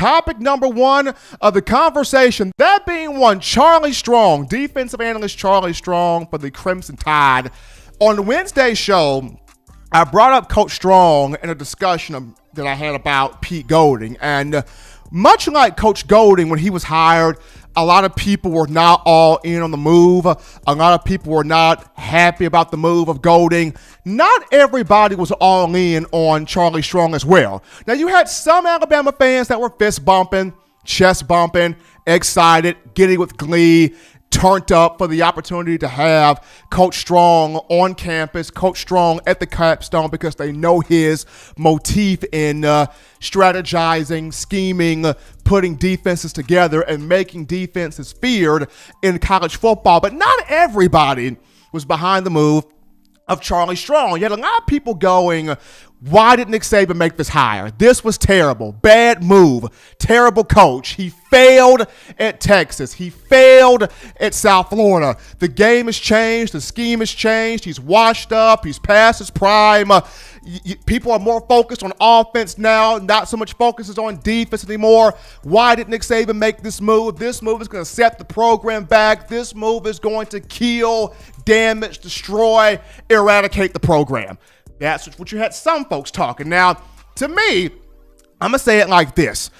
topic number one of the conversation, that being one, Charlie Strong, defensive analyst Charlie Strong for the Crimson Tide. On the Wednesday show, I brought up Coach Strong in a discussion that I had about Pete Golding. And much like Coach Golding, when he was hired, a lot of people were not all in on the move. A lot of people were not happy about the move of Golding. Not everybody was all in on Charlie Strong as well. Now, you had some Alabama fans that were fist bumping, chest bumping, excited, getting with glee, turned up for the opportunity to have Coach Strong on campus, Coach Strong at the capstone, because they know his motif in strategizing, scheming, putting defenses together and making defenses feared in college football. But not everybody was behind the move of Charlie Strong. You had a lot of people going, why did Nick Saban make this hire? This was terrible. Bad move. Terrible coach. He failed at Texas. He failed at South Florida. The game has changed. The scheme has changed. He's washed up. He's past his prime. People are more focused on offense now. Not so much focus is on defense anymore. Why did Nick Saban make this move? This move is going to set the program back. This move is going to kill, damage, destroy, eradicate the program. That's what you had some folks talking. Now, to me, I'm going to say it like this.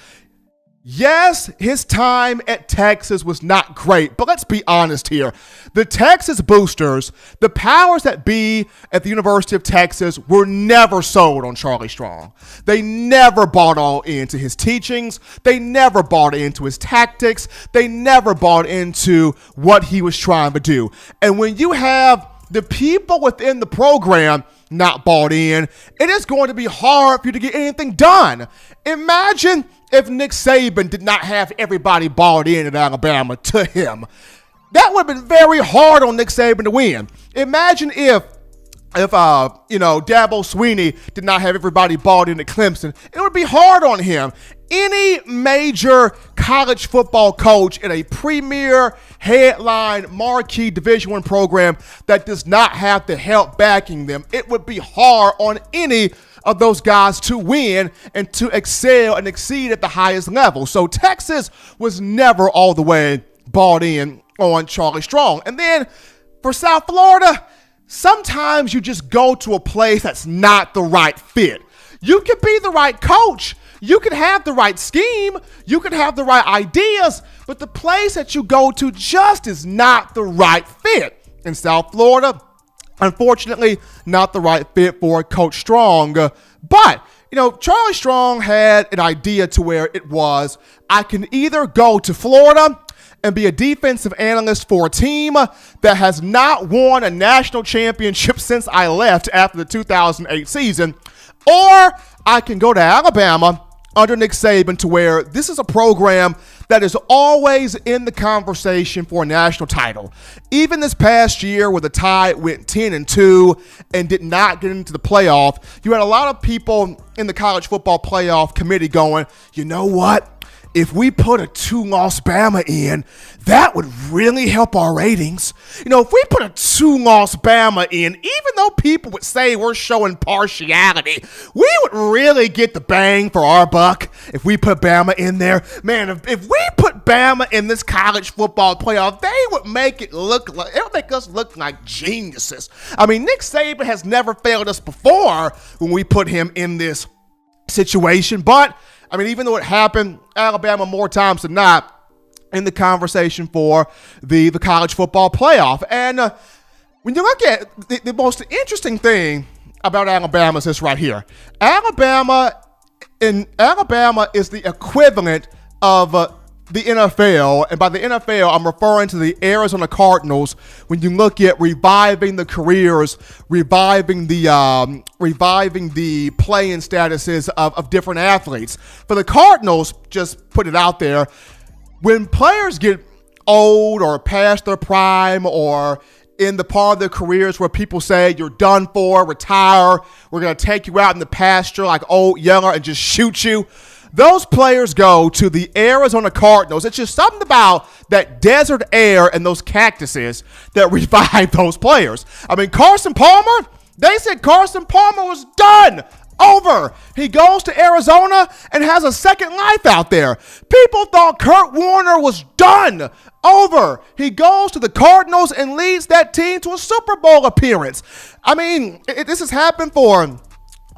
Yes, his time at Texas was not great, but let's be honest here. The Texas boosters, the powers that be at the University of Texas, were never sold on Charlie Strong. They never bought all into his teachings. They never bought into his tactics. They never bought into what he was trying to do. And when you have the people within the program not bought in, it is going to be hard for you to get anything done. Imagine if Nick Saban did not have everybody bought in at Alabama to him. That would have been very hard on Nick Saban to win. Imagine if Dabo Swinney did not have everybody bought in at Clemson. It would be hard on him. Any major college football coach in a premier headline marquee Division I program that does not have the help backing them, it would be hard on any of those guys to win and to excel and exceed at the highest level. So Texas was never all the way bought in on Charlie Strong. And then for South Florida, sometimes you just go to a place that's not the right fit. You can be the right coach. You can have the right scheme. You can have the right ideas, but the place that you go to just is not the right fit. In South Florida, unfortunately, not the right fit for Coach Strong. But, Charlie Strong had an idea to where it was, I can either go to Florida and be a defensive analyst for a team that has not won a national championship since I left after the 2008 season, or I can go to Alabama under Nick Saban to where this is a program that is always in the conversation for a national title. Even this past year where the Tide went 10-2 and did not get into the playoff, you had a lot of people in the college football playoff committee going, you know what? If we put a 2-loss Bama in, that would really help our ratings. If we put a 2-loss Bama in, even though people would say we're showing partiality, we would really get the bang for our buck if we put Bama in there. Man, if we put Bama in this college football playoff, they would make it would make us look like geniuses. I mean, Nick Saban has never failed us before when we put him in this situation, but even though it happened, Alabama more times than not in the conversation for the college football playoff. And when you look at the most interesting thing about Alabama is this right here. Alabama is the equivalent of the NFL, and by the NFL, I'm referring to the Arizona Cardinals. When you look at reviving the careers, reviving the playing statuses of different athletes. For the Cardinals, just put it out there, when players get old or past their prime or in the part of their careers where people say you're done for, retire, we're going to take you out in the pasture like old Yeller and just shoot you. Those players go to the Arizona Cardinals. It's just something about that desert air and those cactuses that revive those players. Carson Palmer, they said Carson Palmer was done. Over. He goes to Arizona and has a second life out there. People thought Kurt Warner was done. Over. He goes to the Cardinals and leads that team to a Super Bowl appearance. I mean, this has happened for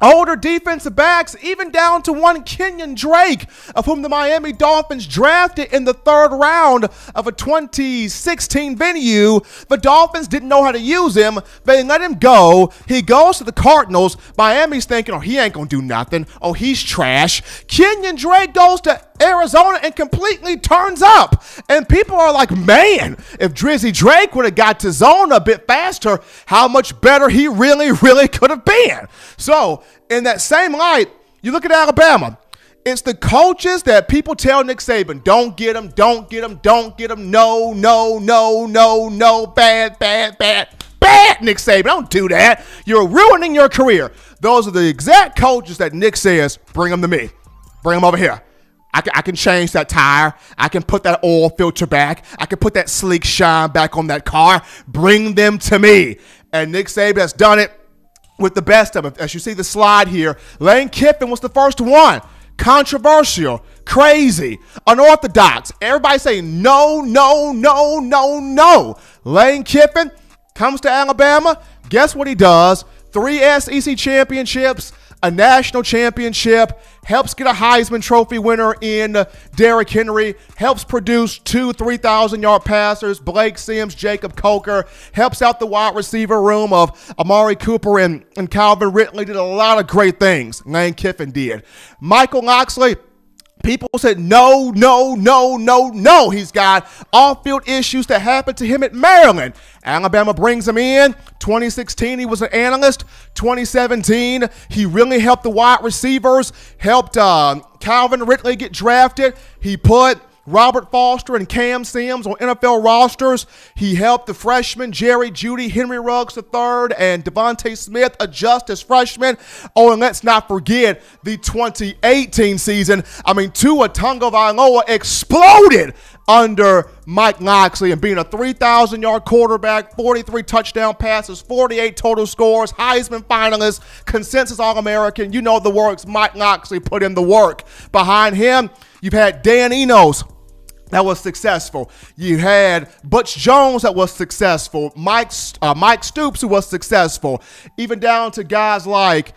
older defensive backs, even down to one Kenyon Drake, of whom the Miami Dolphins drafted in the 3rd round of a 2016 venue. The Dolphins didn't know how to use him. They let him go. He goes to the Cardinals. Miami's thinking, oh, he ain't going to do nothing. Oh, he's trash. Kenyon Drake goes to Arizona and completely turns up. And people are like, man, if Drizzy Drake would have got to zone a bit faster, how much better he really could have been. So, in that same light, you look at Alabama. It's the coaches that people tell Nick Saban, don't get him, don't get him, don't get him, no, bad, Nick Saban, don't do that. You're ruining your career. Those are the exact coaches that Nick says, bring them to me. Bring them over here. I can change that tire. I can put that oil filter back. I can put that sleek shine back on that car. Bring them to me. And Nick Saban has done it with the best of them. As you see the slide here, Lane Kiffin was the first one. Controversial, crazy, unorthodox. Everybody saying no. Lane Kiffin comes to Alabama. Guess what he does? 3 SEC championships, a national championship, helps get a Heisman Trophy winner in Derrick Henry, helps produce 2 3,000-yard passers, Blake Sims, Jacob Coker, helps out the wide receiver room of Amari Cooper and Calvin Ridley, did a lot of great things. Lane Kiffin did. Michael Locksley, people said no. He's got off-field issues that happened to him at Maryland. Alabama brings him in. 2016, he was an analyst. 2017, he really helped the wide receivers, helped Calvin Ridley get drafted. He put Robert Foster and Cam Sims on NFL rosters. He helped the freshmen Jerry Jeudy, Henry Ruggs III, and Devontae Smith adjust as freshmen. Oh, and let's not forget the 2018 season. Tua Tagovailoa exploded under Mike Locksley and being a 3,000-yard quarterback, 43 touchdown passes, 48 total scores, Heisman finalist, consensus All-American. You know the works. Mike Locksley put in the work. Behind him, you've had Dan Enos that was successful. You had Butch Jones that was successful. Mike Stoops, who was successful. Even down to guys like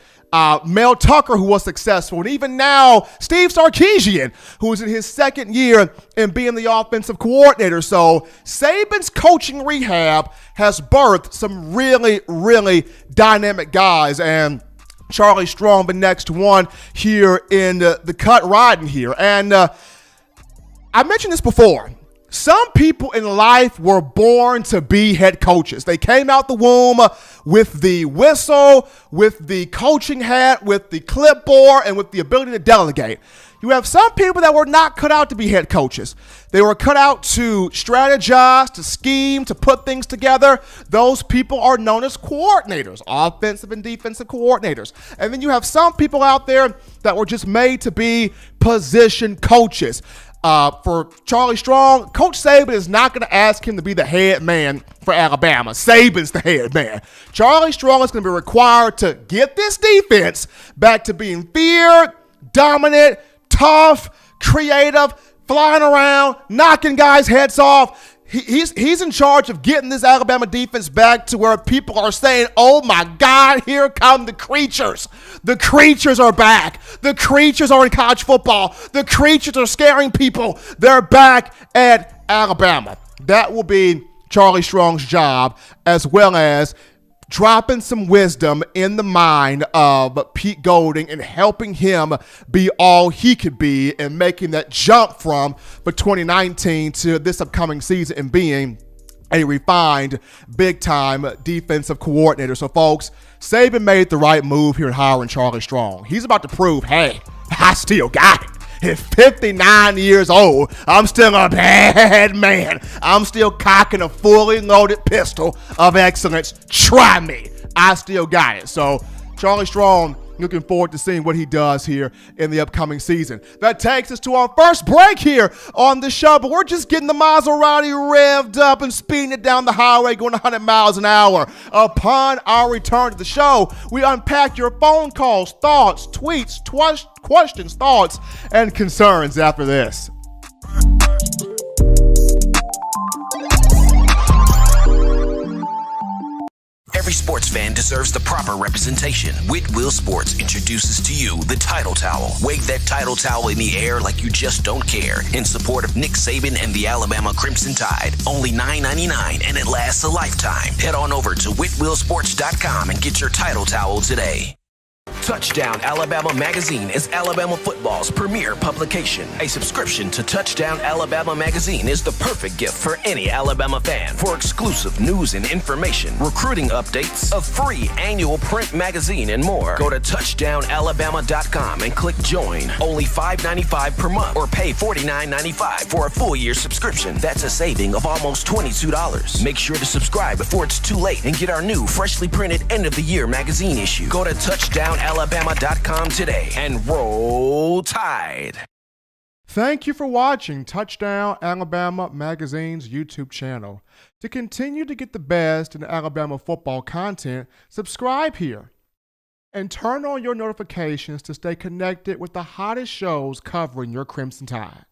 Mel Tucker, who was successful. And even now, Steve Sarkisian, who is in his 2nd year in being the offensive coordinator. So Saban's coaching rehab has birthed some really dynamic guys. And Charlie Strong, the next one here in the cut riding here. And I mentioned this before. Some people in life were born to be head coaches. They came out the womb with the whistle, with the coaching hat, with the clipboard, and with the ability to delegate. You have some people that were not cut out to be head coaches. They were cut out to strategize, to scheme, to put things together. Those people are known as coordinators, offensive and defensive coordinators. And then you have some people out there that were just made to be position coaches. For Charlie Strong, Coach Saban is not going to ask him to be the head man for Alabama. Saban's the head man. Charlie Strong is going to be required to get this defense back to being feared, dominant, tough, creative, flying around, knocking guys' heads off. He's in charge of getting this Alabama defense back to where people are saying, oh my God, here come the creatures. The creatures are back. The creatures are in college football. The creatures are scaring people. They're back at Alabama. That will be Charlie Strong's job, as well as dropping some wisdom in the mind of Pete Golding and helping him be all he could be and making that jump from 2019 to this upcoming season and being a refined, big-time defensive coordinator. So, folks, Saban made the right move here in hiring Charlie Strong. He's about to prove, hey, I still got it. At 59 years old, I'm still a bad man. I'm still cocking a fully loaded pistol of excellence. Try me. I still got it. So Charlie Strong Looking forward to seeing what he does here in the upcoming season. That takes us to our first break here on the show, but we're just getting the Maserati revved up and speeding it down the highway going 100 miles an hour. Upon our return to the show, we unpack your phone calls, thoughts, tweets, questions, thoughts, and concerns after this. Every sports fan deserves the proper representation. Whitwell Sports introduces to you the Title Towel. Wave that Title Towel in the air like you just don't care. In support of Nick Saban and the Alabama Crimson Tide. Only $9.99 and it lasts a lifetime. Head on over to whitwellsports.com and get your Title Towel today. Touchdown Alabama Magazine is Alabama football's premier publication. A subscription to Touchdown Alabama Magazine is the perfect gift for any Alabama fan. For exclusive news and information, recruiting updates, a free annual print magazine, and more, go to touchdownalabama.com and click join. Only $5.95 per month or pay $49.95 for a full year subscription. That's a saving of almost $22. Make sure to subscribe before it's too late and get our new freshly printed end of the year magazine issue. Go to touchdownalabama.com today and roll Tide. Thank you for watching Touchdown Alabama Magazine's YouTube channel. To continue to get the best in Alabama football content, subscribe here and turn on your notifications to stay connected with the hottest shows covering your Crimson Tide.